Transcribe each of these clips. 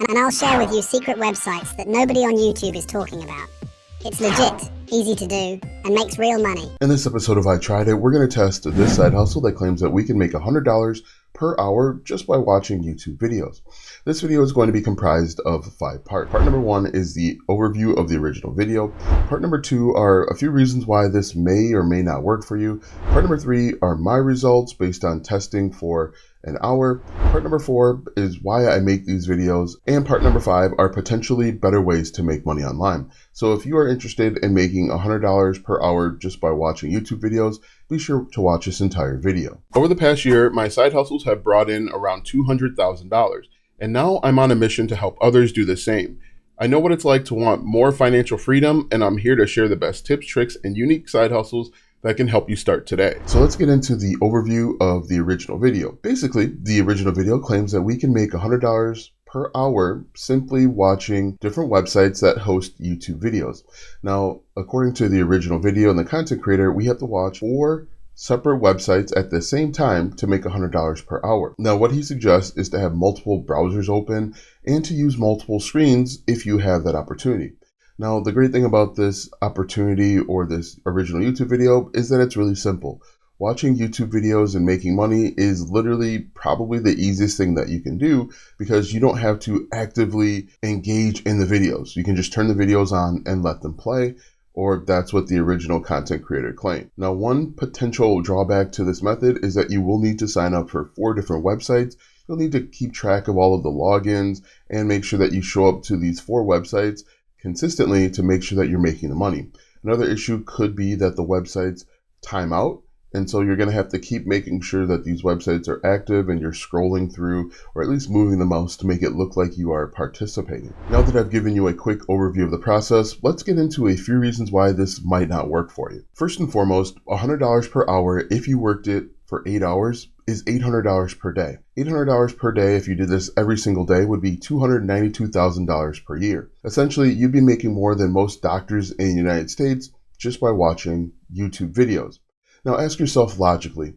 and I'll share with you secret websites that nobody on YouTube is talking about. It's legit, easy to do, and makes real money. In this episode of I Tried It, we're going to test this side hustle that claims that we can make $100 per hour just by watching YouTube videos. This video is going to be comprised of 5 parts. Part number 1 is the overview of the original video. Part number 2 are a few reasons why this may or may not work for you. Part number 3 are my results based on testing for an hour. Part number 4 is why I make these videos. And part number 5 are potentially better ways to make money online. So if you are interested in making $100 per hour just by watching YouTube videos, be sure to watch this entire video. Over the past year, my side hustles have brought in around $200,000. And now I'm on a mission to help others do the same. I know what it's like to want more financial freedom, and I'm here to share the best tips, tricks, and unique side hustles that can help you start today. So let's get into the overview of the original video. Basically, the original video claims that we can make $100 per hour simply watching different websites that host YouTube videos. Now, according to the original video and the content creator, we have to watch 4 separate websites at the same time to make $100 per hour. Now, what he suggests is to have multiple browsers open and to use multiple screens if you have that opportunity. Now, the great thing about this opportunity or this original YouTube video is that it's really simple. Watching YouTube videos and making money is literally probably the easiest thing that you can do because you don't have to actively engage in the videos. You can just turn the videos on and let them play, or that's what the original content creator claimed. Now, one potential drawback to this method is that you will need to sign up for 4 different websites. You'll need to keep track of all of the logins and make sure that you show up to these 4 websites consistently to make sure that you're making the money. Another issue could be that the websites time out. And so you're going to have to keep making sure that these websites are active and you're scrolling through or at least moving the mouse to make it look like you are participating. Now that I've given you a quick overview of the process, let's get into a few reasons why this might not work for you. First and foremost, $100 per hour if you worked it for 8 hours is $800 per day. $800 per day if you did this every single day would be $292,000 per year. Essentially, you'd be making more than most doctors in the United States just by watching YouTube videos. Now ask yourself logically,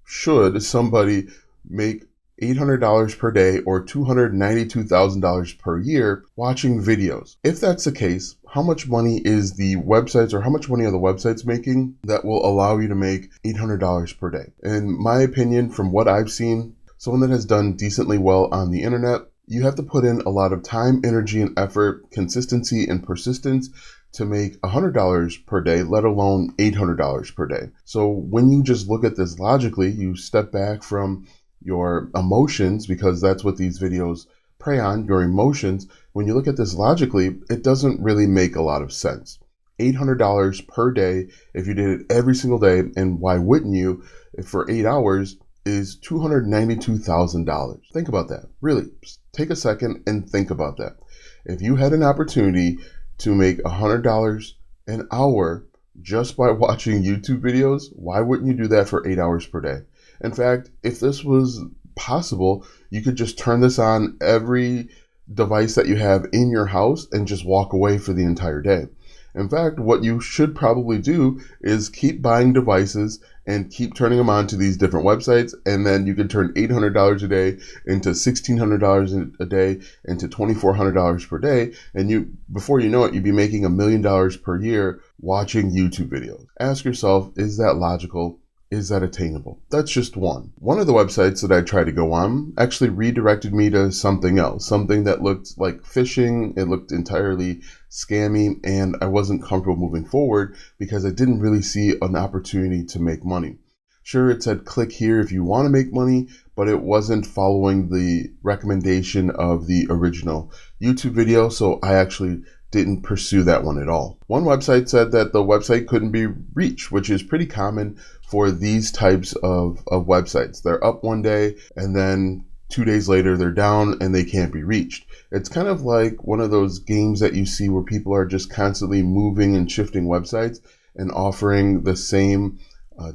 should somebody make $800 per day or $292,000 per year watching videos? If that's the case, how much money is the websites or how much money are the websites making that will allow you to make $800 per day? In my opinion, from what I've seen, someone that has done decently well on the internet, you have to put in a lot of time, energy, and effort, consistency, and persistence to make $100 per day, let alone $800 per day. So when you just look at this logically, you step back from your emotions, because that's what these videos prey on, your emotions. When you look at this logically, it doesn't really make a lot of sense. $800 per day if you did it every single day, and why wouldn't you if for 8 hours is $292,000. Think about that. Really, just take a second and think about that. If you had an opportunity to make $100 an hour just by watching YouTube videos, why wouldn't you do that for 8 hours per day? In fact, if this was possible, you could just turn this on every device that you have in your house and just walk away for the entire day. In fact, what you should probably do is keep buying devices and keep turning them on to these different websites, and then you can turn $800 a day into $1,600 a day into $2,400 per day, and before you know it, you'd be making $1 million per year watching YouTube videos. Ask yourself, is that logical? Is that attainable? That's just one. One of the websites that I tried to go on actually redirected me to something else, something that looked like phishing. It looked entirely scammy, and I wasn't comfortable moving forward because I didn't really see an opportunity to make money. Sure, it said click here if you want to make money, but it wasn't following the recommendation of the original YouTube video, so I actually didn't pursue that one at all. One website said that the website couldn't be reached, which is pretty common for these types of websites. They're up one day and then 2 days later they're down and they can't be reached. It's kind of like one of those games that you see where people are just constantly moving and shifting websites and offering the same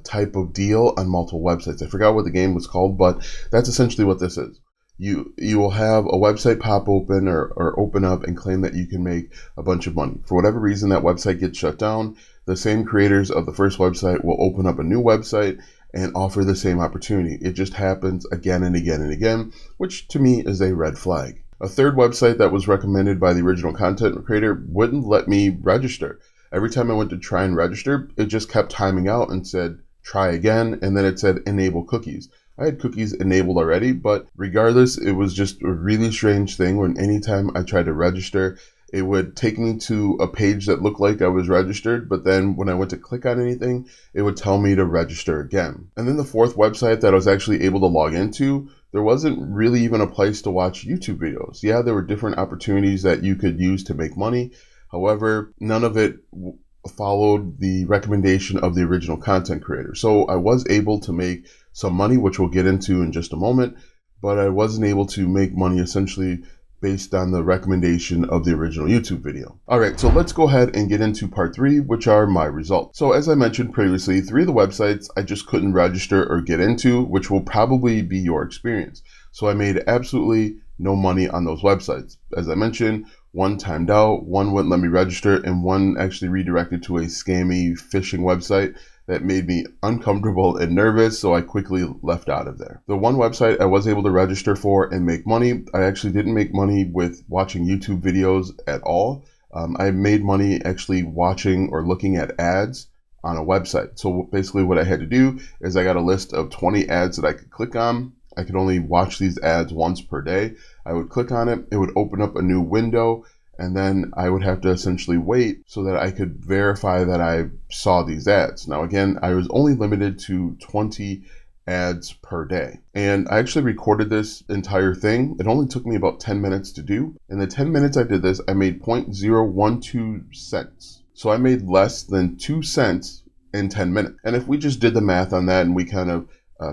type of deal on multiple websites. I forgot what the game was called, but that's essentially what this is. You will have a website pop open or open up and claim that you can make a bunch of money. For whatever reason, that website gets shut down. The same creators of the first website will open up a new website and offer the same opportunity. It just happens again and again and again, which to me is a red flag. A third website that was recommended by the original content creator wouldn't let me register. Every time I went to try and register, it just kept timing out and said, try again, and then it said enable cookies. I had cookies enabled already, but regardless, it was just a really strange thing when anytime I tried to register, it would take me to a page that looked like I was registered, but then when I went to click on anything, it would tell me to register again. And then the fourth website that I was actually able to log into, there wasn't really even a place to watch YouTube videos. Yeah, there were different opportunities that you could use to make money. However, none of it followed the recommendation of the original content creator. So I was able to make some money, which we'll get into in just a moment, but I wasn't able to make money essentially based on the recommendation of the original YouTube video. All right, so let's go ahead and get into part 3, which are my results. So as I mentioned previously, 3 of the websites I just couldn't register or get into, which will probably be your experience. So I made absolutely no money on those websites. As I mentioned, one timed out, one wouldn't let me register, and one actually redirected to a scammy phishing website that made me uncomfortable and nervous, so I quickly left out of there. The one website I was able to register for and make money, I actually didn't make money with watching YouTube videos at all. I made money actually watching or looking at ads on a website. So basically what I had to do is I got a list of 20 ads that I could click on. I could only watch these ads once per day. I would click on it, it would open up a new window, and then I would have to essentially wait so that I could verify that I saw these ads. Now again, I was only limited to 20 ads per day. And I actually recorded this entire thing. It only took me about 10 minutes to do. In the 10 minutes I did this, I made 0.012 cents. So I made less than 2 cents in 10 minutes. And if we just did the math on that and we kind of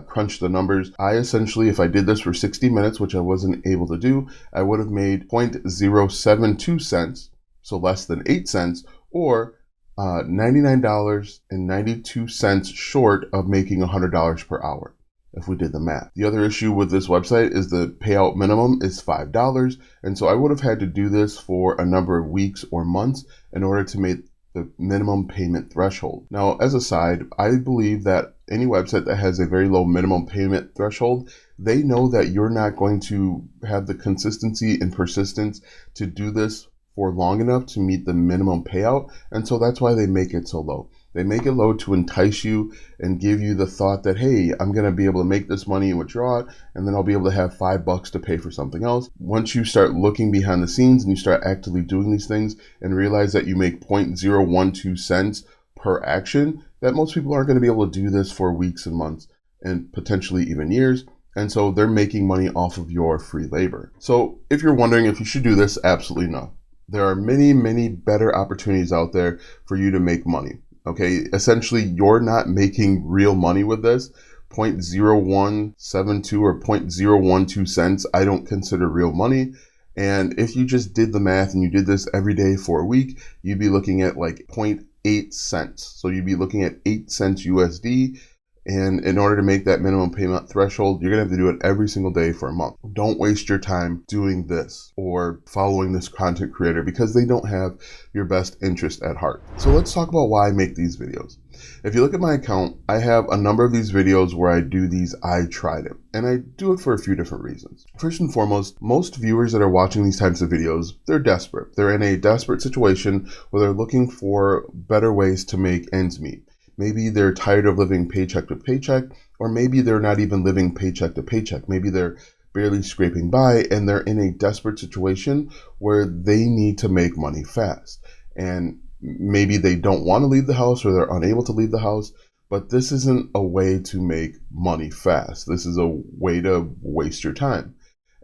crunch the numbers, I essentially, if I did this for 60 minutes, which I wasn't able to do, I would have made 0.072 cents, so less than 8 cents, or $99.92 short of making $100 per hour, if we did the math. The other issue with this website is the payout minimum is $5, and so I would have had to do this for a number of weeks or months in order to make the minimum payment threshold. Now, as a side, I believe that any website that has a very low minimum payment threshold, they know that you're not going to have the consistency and persistence to do this for long enough to meet the minimum payout. And so that's why they make it so low. They make it low to entice you and give you the thought that, hey, I'm going to be able to make this money and withdraw it, and then I'll be able to have $5 to pay for something else. Once you start looking behind the scenes and you start actively doing these things and realize that you make 0.012 cents per action, that most people aren't going to be able to do this for weeks and months and potentially even years. And so they're making money off of your free labor. So if you're wondering if you should do this, absolutely no. There are many, many better opportunities out there for you to make money. Okay, essentially, you're not making real money with this. 0.0172 or 0.012 cents, I don't consider real money. And if you just did the math and you did this every day for a week, you'd be looking at like 0.8 cents. So you'd be looking at 8 cents USD. And in order to make that minimum payment threshold, you're going to have to do it every single day for a month. Don't waste your time doing this or following this content creator because they don't have your best interest at heart. So let's talk about why I make these videos. If you look at my account, I have a number of these videos where I do these I tried it. And I do it for a few different reasons. First and foremost, most viewers that are watching these types of videos, they're desperate. They're in a desperate situation where they're looking for better ways to make ends meet. Maybe they're tired of living paycheck to paycheck, or maybe they're not even living paycheck to paycheck. Maybe they're barely scraping by and they're in a desperate situation where they need to make money fast. And maybe they don't want to leave the house or they're unable to leave the house, but this isn't a way to make money fast. This is a way to waste your time.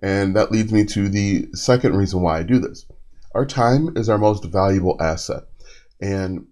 And that leads me to the second reason why I do this. Our time is our most valuable asset. And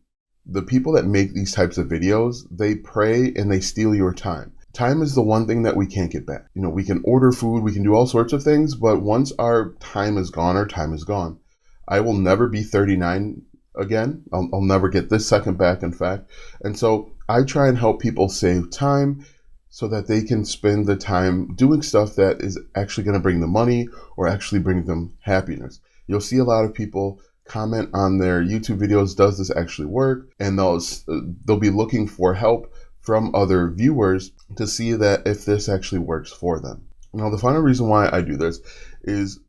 the people that make these types of videos, they prey and they steal your time. Time is the one thing that we can't get back. You know, we can order food, we can do all sorts of things, but once our time is gone, our time is gone. I will never be 39 again. I'll never get this second back, in fact. And so I try and help people save time so that they can spend the time doing stuff that is actually going to bring them money or actually bring them happiness. You'll see a lot of people comment on their YouTube videos, does this actually work? And they'll be looking for help from other viewers to see that if this actually works for them. Now, the final reason why I do this is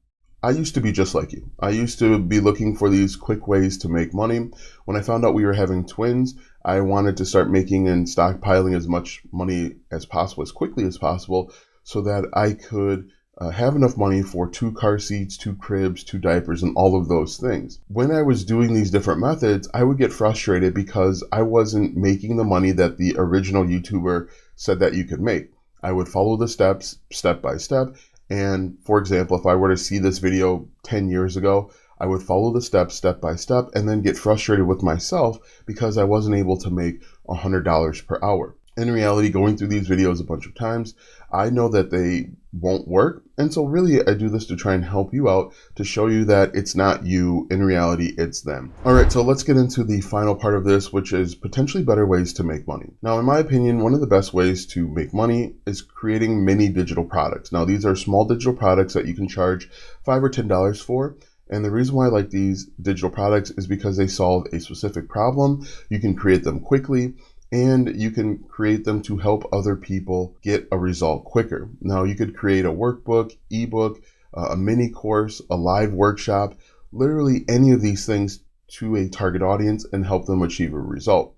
I used to be just like you. I used to be looking for these quick ways to make money. When I found out we were having twins, I wanted to start making and stockpiling as much money as possible, as quickly as possible, so that I could have enough money for 2 car seats, 2 cribs, 2 diapers, and all of those things. When I was doing these different methods, I would get frustrated because I wasn't making the money that the original YouTuber said that you could make. I would follow the steps, step by step. And for example, if I were to see this video 10 years ago, I would follow the steps step by step and then get frustrated with myself because I wasn't able to make $100 per hour. In reality, going through these videos a bunch of times, I know that they won't work. And so really, I do this to try and help you out, to show you that it's not you. In reality, it's them. All right, so let's get into the final part of this, which is potentially better ways to make money. Now, in my opinion, one of the best ways to make money is creating mini digital products. Now, these are small digital products that you can charge $5 or $10 for. And the reason why I like these digital products is because they solve a specific problem. You can create them quickly, and you can create them to help other people get a result quicker. Now, you could create a workbook, ebook, a mini course, a live workshop, literally any of these things to a target audience and help them achieve a result.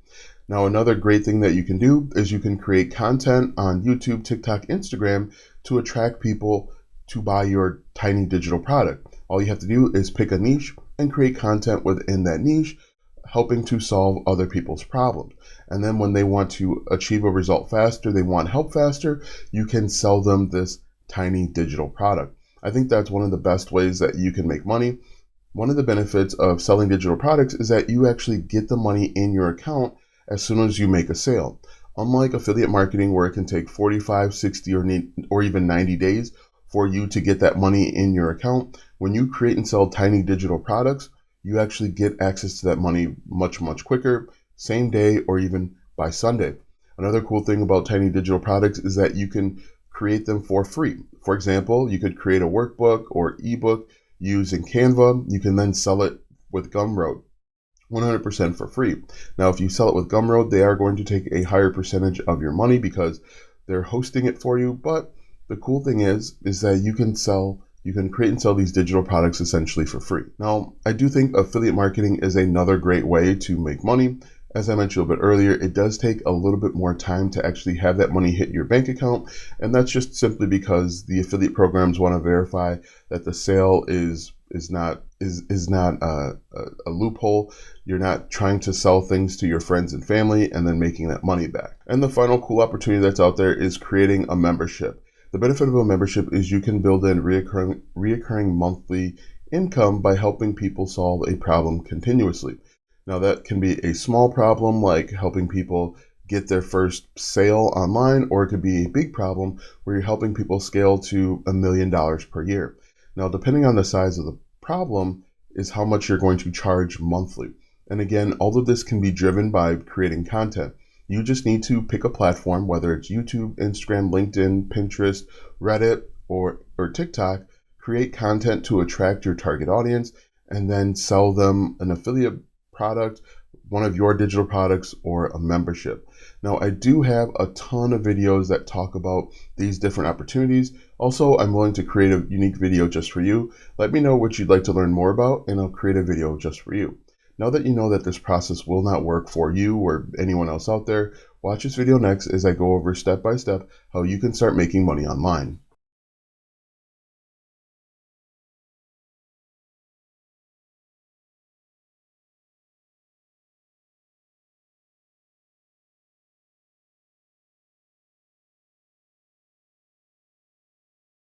Now, another great thing that you can do is you can create content on YouTube, TikTok, Instagram to attract people to buy your tiny digital product. All you have to do is pick a niche and create content within that niche, helping to solve other people's problems. And then when they want to achieve a result faster, they want help faster, you can sell them this tiny digital product. I think that's one of the best ways that you can make money. One of the benefits of selling digital products is that you actually get the money in your account as soon as you make a sale. Unlike affiliate marketing, where it can take 45, 60, or even 90 days for you to get that money in your account, when you create and sell tiny digital products, you actually get access to that money much, much quicker, same day or even by Sunday. Another cool thing about tiny digital products is that you can create them for free. For example, you could create a workbook or ebook using Canva. You can then sell it with Gumroad 100% for free. Now, if you sell it with Gumroad, they are going to take a higher percentage of your money because they're hosting it for you. But the cool thing is that you can create and sell these digital products essentially for free. Now, I do think affiliate marketing is another great way to make money. As I mentioned a bit earlier, it does take a little bit more time to actually have that money hit your bank account. And that's just simply because the affiliate programs want to verify that the sale is not a loophole. You're not trying to sell things to your friends and family and then making that money back. And the final cool opportunity that's out there is creating a membership. The benefit of a membership is you can build in reoccurring monthly income by helping people solve a problem continuously. Now, that can be a small problem like helping people get their first sale online, or it could be a big problem where you're helping people scale to $1 million per year. Now, depending on the size of the problem is how much you're going to charge monthly. And again, all of this can be driven by creating content. You just need to pick a platform, whether it's YouTube, Instagram, LinkedIn, Pinterest, Reddit, or TikTok, create content to attract your target audience, and then sell them an affiliate product, one of your digital products, or a membership. Now, I do have a ton of videos that talk about these different opportunities. Also, I'm willing to create a unique video just for you. Let me know what you'd like to learn more about, and I'll create a video just for you. Now that you know that this process will not work for you or anyone else out there, watch this video next as I go over step by step how you can start making money online.